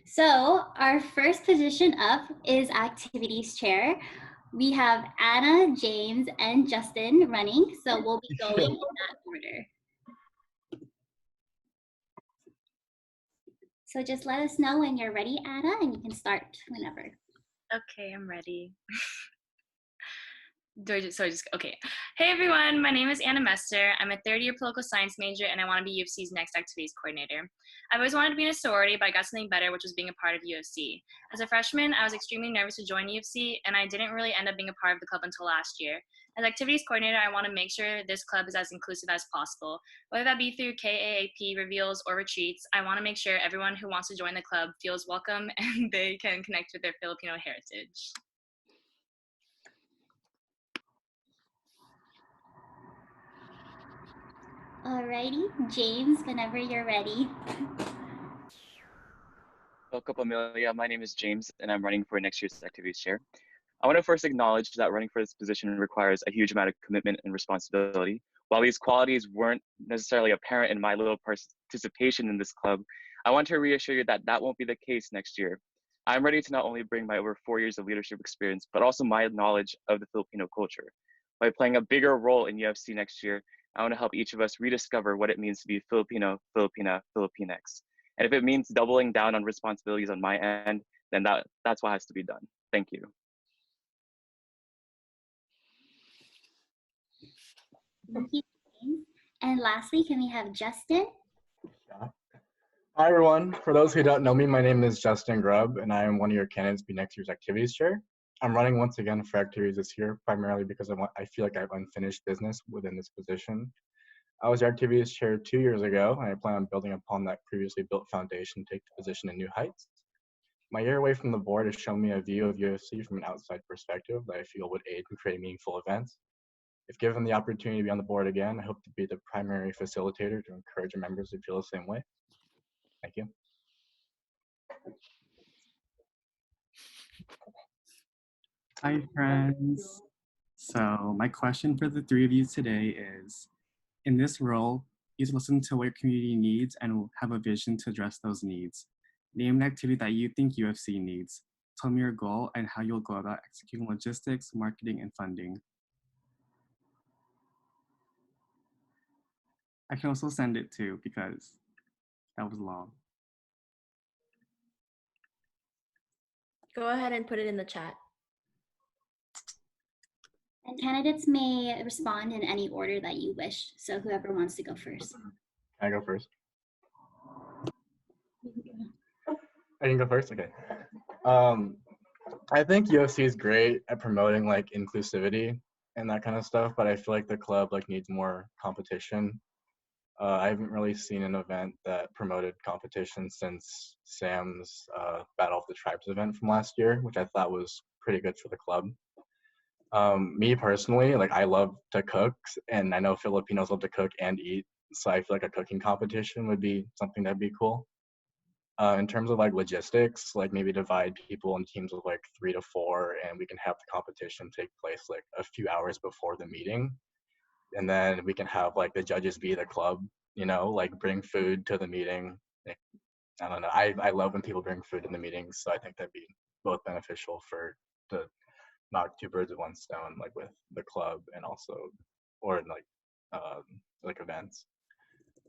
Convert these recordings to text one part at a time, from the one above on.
So our first position up is activities chair. We have Anna, James, and Justin running. So we'll be going in that order. So just let us know when you're ready, Anna, and you can start whenever. Okay, I'm ready. Okay. Hey everyone, my name is Anna Mester. I'm a third-year political science major and I want to be UFC's next activities coordinator. I've always wanted to be in a sorority, but I got something better, which was being a part of UFC. As a freshman, I was extremely nervous to join UFC, and I didn't really end up being a part of the club until last year. As activities coordinator, I want to make sure this club is as inclusive as possible. Whether that be through KAAP reveals or retreats, I want to make sure everyone who wants to join the club feels welcome and they can connect with their Filipino heritage. Alrighty, James, whenever you're ready. Welcome, Amelia. My name is James, and I'm running for next year's activities chair. I want to first acknowledge that running for this position requires a huge amount of commitment and responsibility. While these qualities weren't necessarily apparent in my little participation in this club, I want to reassure you that that won't be the case next year. I'm ready to not only bring my over 4 years of leadership experience, but also my knowledge of the Filipino culture. By playing a bigger role in UFC next year, I want to help each of us rediscover what it means to be Filipino, Filipina, Filipinx. And if it means doubling down on responsibilities on my end, then that's what has to be done. Thank you. Thank you, James. And lastly, can we have Justin? Hi, everyone. For those who don't know me, my name is Justin Grubb, and I am one of your candidates to be next year's activities chair. I'm running once again for activities this year, primarily because I feel like I have unfinished business within this position. I was your activities chair 2 years ago, and I plan on building upon that previously built foundation to take the position in new heights. My year away from the board has shown me a view of UFC from an outside perspective that I feel would aid in creating meaningful events. If given the opportunity to be on the board again, I hope to be the primary facilitator to encourage our members to feel the same way. Thank you. Hi, friends. So my question for the three of you today is, in this role, you listen to what your community needs and have a vision to address those needs. Name an activity that you think UFC needs. Tell me your goal and how you'll go about executing logistics, marketing, and funding. I can also send it too because that was long. Go ahead and put it in the chat. And candidates may respond in any order that you wish. So whoever wants to go first. Can I go first? I can go first? Okay. I think UFC is great at promoting like inclusivity and that kind of stuff, but I feel like the club like needs more competition. I haven't really seen an event that promoted competition since Sam's Battle of the Tribes event from last year, which I thought was pretty good for the club. Me personally, like I love to cook, and I know Filipinos love to cook and eat, so I feel like a cooking competition would be something that'd be cool. In terms of like logistics, like maybe divide people in teams of like 3 to 4, and we can have the competition take place like a few hours before the meeting. And then we can have like the judges be the club, you know, like bring food to the meeting. I don't know. I love when people bring food in the meetings, so I think that'd be both beneficial for to knock two birds with one stone, like with the club and also, or like events.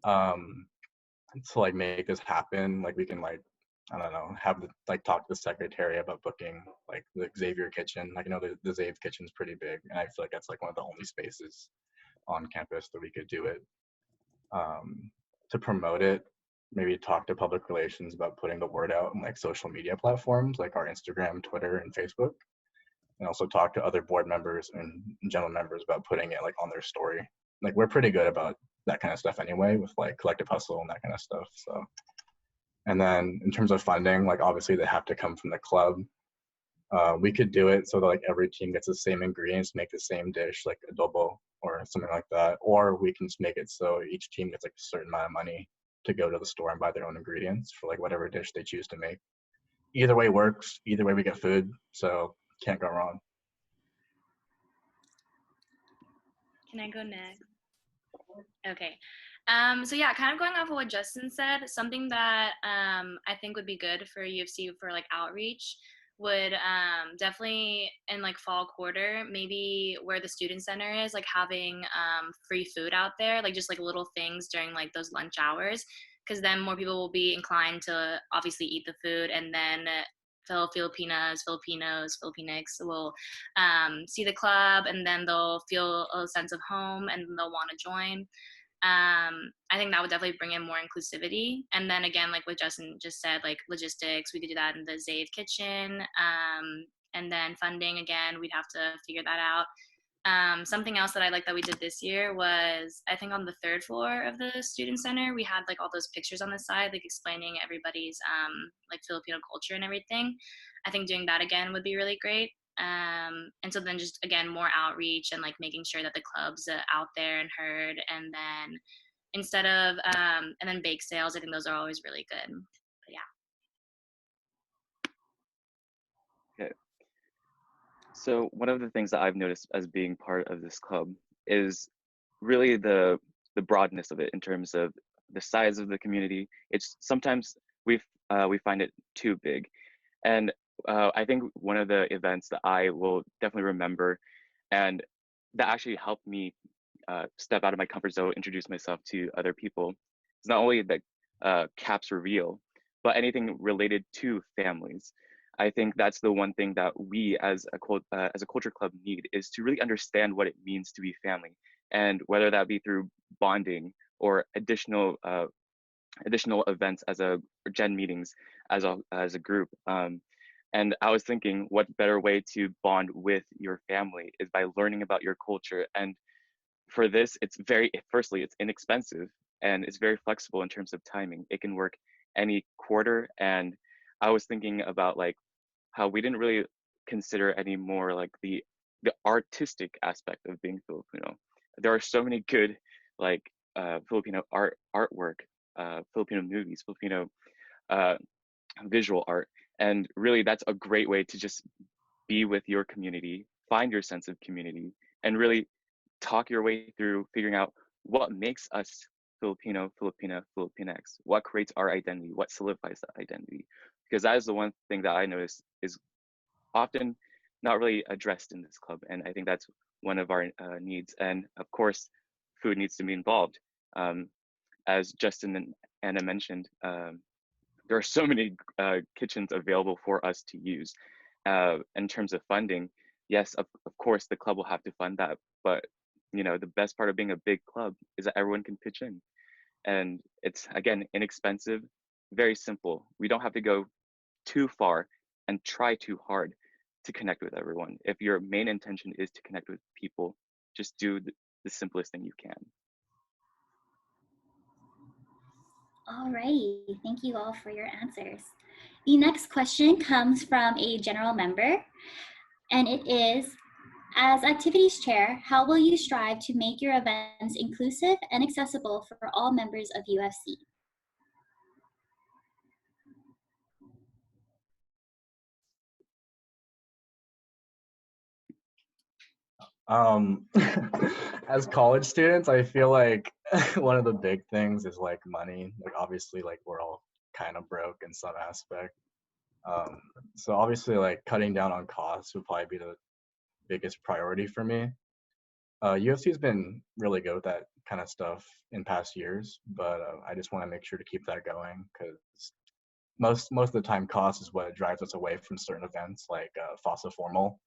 To like make this happen, like we can like, I don't know, have like talk to the secretary about booking like the Xavier Kitchen. Like, you know, the Xavier Kitchen's pretty big, and I feel like that's like one of the only spaces on campus that we could do it. To promote it, maybe talk to public relations about putting the word out on like social media platforms like our Instagram, Twitter, and Facebook, and also talk to other board members and general members about putting it like on their story. Like we're pretty good about that kind of stuff anyway with like collective hustle and that kind of stuff. So, and then in terms of funding, like obviously they have to come from the club. We could do it so that like every team gets the same ingredients, make the same dish, like adobo or something like that. Or we can just make it so each team gets like a certain amount of money to go to the store and buy their own ingredients for like whatever dish they choose to make. Either way works. Either way we get food. So can't go wrong. Can I go next? Okay. So yeah, kind of going off of what Justin said, something that I think would be good for UFC for like outreach would definitely in like fall quarter, maybe where the student center is, like having free food out there, like just like little things during like those lunch hours, because then more people will be inclined to obviously eat the food, and then fellow Filipinas, Filipinos, Filipinx will see the club, and then they'll feel a sense of home and they'll want to join. I think that would definitely bring in more inclusivity. And then again, like what Justin just said, like logistics, we could do that in the Zave kitchen. And then funding, again, we'd have to figure that out. Something else that I like that we did this year was, I think on the third floor of the student center, we had like all those pictures on the side, like explaining everybody's like Filipino culture and everything. I think doing that again would be really great. And so then just again more outreach and like making sure that the club's out there and heard, and then instead of and then bake sales, I think those are always really good. But yeah. Okay. So one of the things that I've noticed as being part of this club is really the broadness of it in terms of the size of the community. It's sometimes we find it too big, and I think one of the events that I will definitely remember, and that actually helped me step out of my comfort zone, introduce myself to other people, is not only that caps reveal, but anything related to families. I think that's the one thing that we as a culture club need, is to really understand what it means to be family, and whether that be through bonding or additional events as a gen meetings as a group. And I was thinking, what better way to bond with your family is by learning about your culture. And for this, firstly, it's inexpensive and it's very flexible in terms of timing. It can work any quarter. And I was thinking about like how we didn't really consider any more like the artistic aspect of being Filipino. There are so many good like Filipino artwork, Filipino movies, Filipino uh, visual art, and really that's a great way to just be with your community, find your sense of community, and really talk your way through figuring out what makes us Filipino, Filipina, Filipinx, what creates our identity, what solidifies that identity. Because that is the one thing that I notice is often not really addressed in this club. And I think that's one of our needs. And of course, food needs to be involved. Um, as Justin and Anna mentioned, there are so many kitchens available for us to use. In terms of funding, yes, of course, the club will have to fund that. But the best part of being a big club is that everyone can pitch in, and it's again inexpensive, very simple. We don't have to go too far and try too hard to connect with everyone. If your main intention is to connect with people, just do the simplest thing you can. All right, thank you all for your answers. The next question comes from a general member, and it is, as activities chair, how will you strive to make your events inclusive and accessible for all members of UFC? As college students, I feel like one of the big things is like money. Like obviously, like we're all kind of broke in some aspect. So obviously, like cutting down on costs would probably be the biggest priority for me. UFC has been really good with that kind of stuff in past years, but I just want to make sure to keep that going because most of the time, cost is what drives us away from certain events like FOSSA formal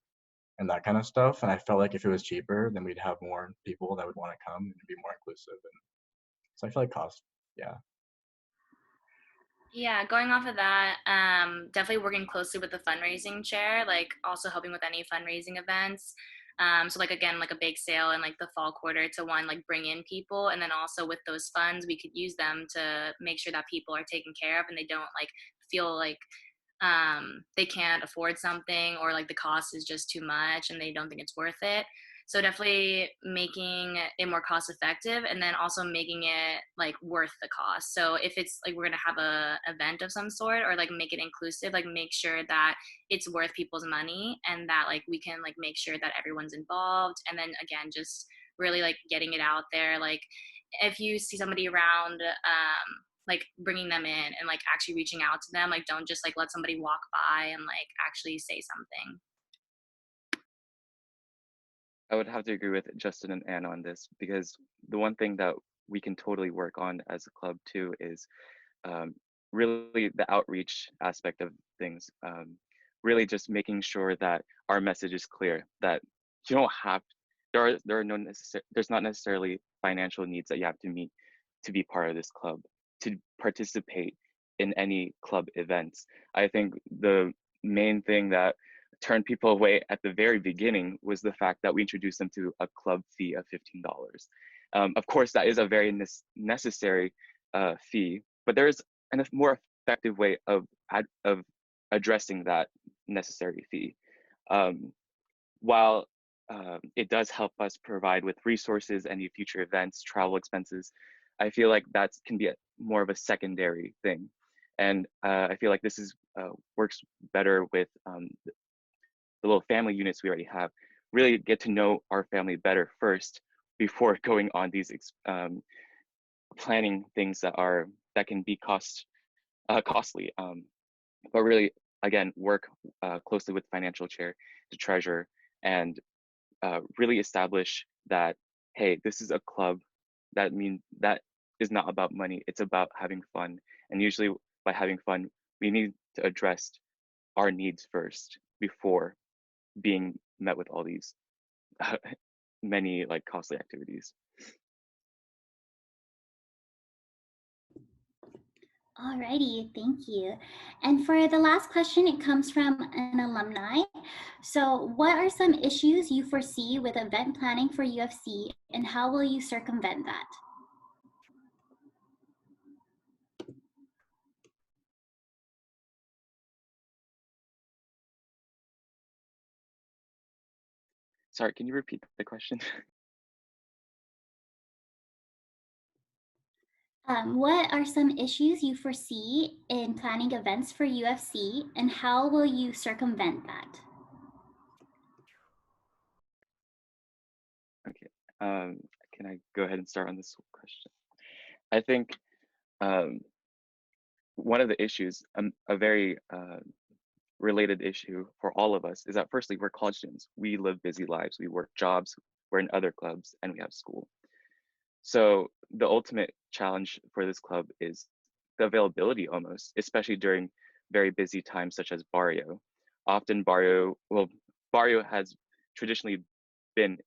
and that kind of stuff. And I felt like if it was cheaper, then we'd have more people that would want to come and be more inclusive. And so I feel like cost, yeah. Yeah, going off of that, definitely working closely with the fundraising chair, like also helping with any fundraising events. So like again, like a bake sale in like the fall quarter to one, like bring in people, and then also with those funds, we could use them to make sure that people are taken care of and they don't like feel like they can't afford something, or like the cost is just too much and they don't think it's worth it. So definitely making it more cost effective, and then also making it like worth the cost. So if it's like we're gonna have a event of some sort, or like make it inclusive, like make sure that it's worth people's money, and that like we can like make sure that everyone's involved. And then again, just really like getting it out there, like if you see somebody around, like bringing them in and like actually reaching out to them, like don't just like let somebody walk by and like actually say something. I would have to agree with Justin and Anna on this, because the one thing that we can totally work on as a club too is um, really the outreach aspect of things. Really just making sure that our message is clear, that you don't have, there are no there's not necessarily financial needs that you have to meet to be part of this club, to participate in any club events. I think the main thing that turned people away at the very beginning was the fact that we introduced them to a club fee of $15. Of course, that is a very necessary fee, but there's a more effective way of addressing that necessary fee. While it does help us provide with resources, any future events, travel expenses, I feel like that can be more of a secondary thing. And I feel like this is works better with the little family units we already have. Really get to know our family better first before going on these planning things that can be costly. But really, again, work closely with financial chair to treasurer, and really establish that, hey, this is a club that is not about money, it's about having fun. And usually by having fun, we need to address our needs first before being met with all these many like costly activities. Alrighty, thank you. And for the last question, it comes from an alumni. So, what are some issues you foresee with event planning for UFC, and how will you circumvent that? Sorry, can you repeat the question? What are some issues you foresee in planning events for UFC, and how will you circumvent that? Okay, can I go ahead and start on this question? I think one of the issues, a very related issue for all of us, is that firstly, we're college students. We live busy lives. We work jobs, we're in other clubs, and we have school. So the ultimate challenge for this club is the availability almost, especially during very busy times such as Barrio. Often Barrio has traditionally been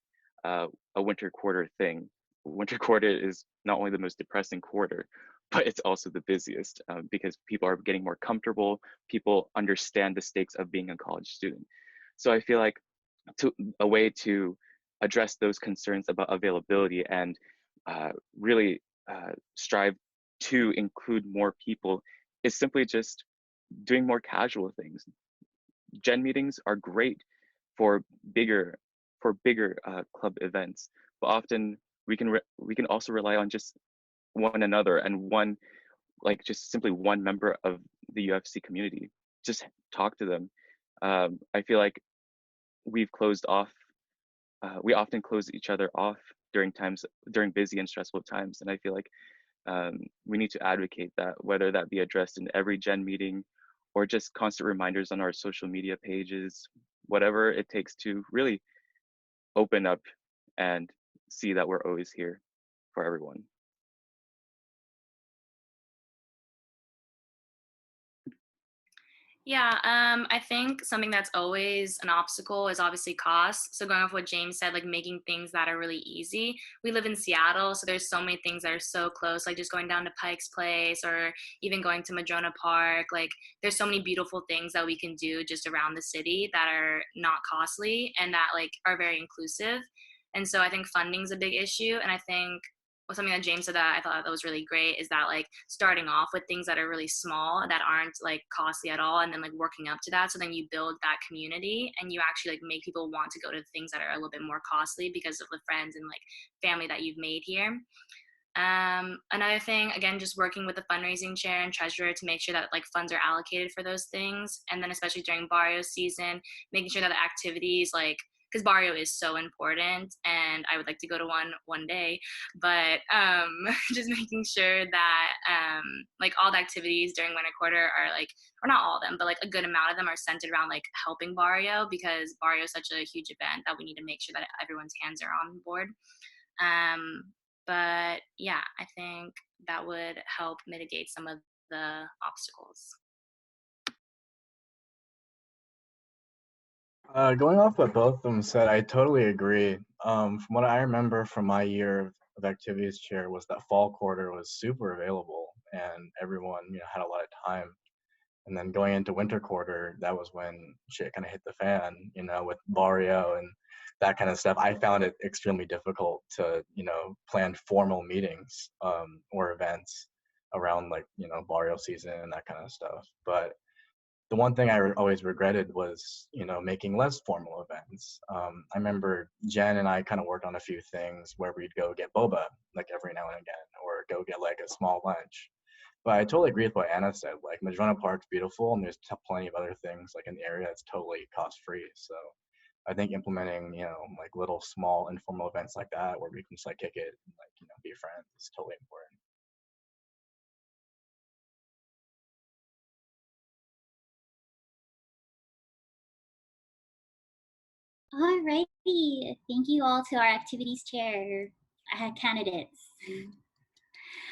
a winter quarter thing. Winter quarter is not only the most depressing quarter, but it's also the busiest because people are getting more comfortable. People understand the stakes of being a college student. So I feel like a way to address those concerns about availability and really strive to include more people is simply just doing more casual things. Gen meetings are great for bigger club events, but often we can also rely on just one another and one, like just simply one member of the UFC community. Just talk to them. I feel like we've closed off. We often close each other off during busy and stressful times, and I feel like we need to advocate that, whether that be addressed in every Gen meeting or just constant reminders on our social media pages, whatever it takes to really open up and see that we're always here for everyone. Yeah, I think something that's always an obstacle is obviously cost. So going off what James said, like making things that are really easy. We live in Seattle, so there's so many things that are so close, like just going down to Pike's Place or even going to Madrona Park. Like there's so many beautiful things that we can do just around the city that are not costly and that like are very inclusive. And so I think funding is a big issue. And I think something that James said that I thought that was really great is that like starting off with things that are really small that aren't like costly at all, and then like working up to that, so then you build that community and you actually like make people want to go to things that are a little bit more costly because of the friends and like family that you've made here. Another thing, again, just working with the fundraising chair and treasurer to make sure that like funds are allocated for those things, and then especially during Barrio season, making sure that the activities like because barrio is so important, and I would like to go to one day. But just making sure that like all the activities during winter quarter are like, or not all of them, but like a good amount of them are centered around like helping barrio, because barrio is such a huge event that we need to make sure that everyone's hands are on board. But yeah, I think that would help mitigate some of the obstacles. Going off what both of them said, I totally agree. From what I remember from my year of activities chair was that fall quarter was super available and everyone, had a lot of time. And then going into winter quarter, that was when shit kind of hit the fan, with Barrio and that kind of stuff. I found it extremely difficult to, plan formal meetings or events around like, Barrio season and that kind of stuff. But the one thing I always regretted was, making less formal events. I remember Jen and I kind of worked on a few things where we'd go get boba like every now and again, or go get like a small lunch. But I totally agree with what Anna said. Like Madrona Park's beautiful, and there's plenty of other things like in the area that's totally cost free. So I think implementing, like little small informal events like that where we can just like kick it and like, be friends is totally important. Alrighty, thank you all to our activities chair candidates.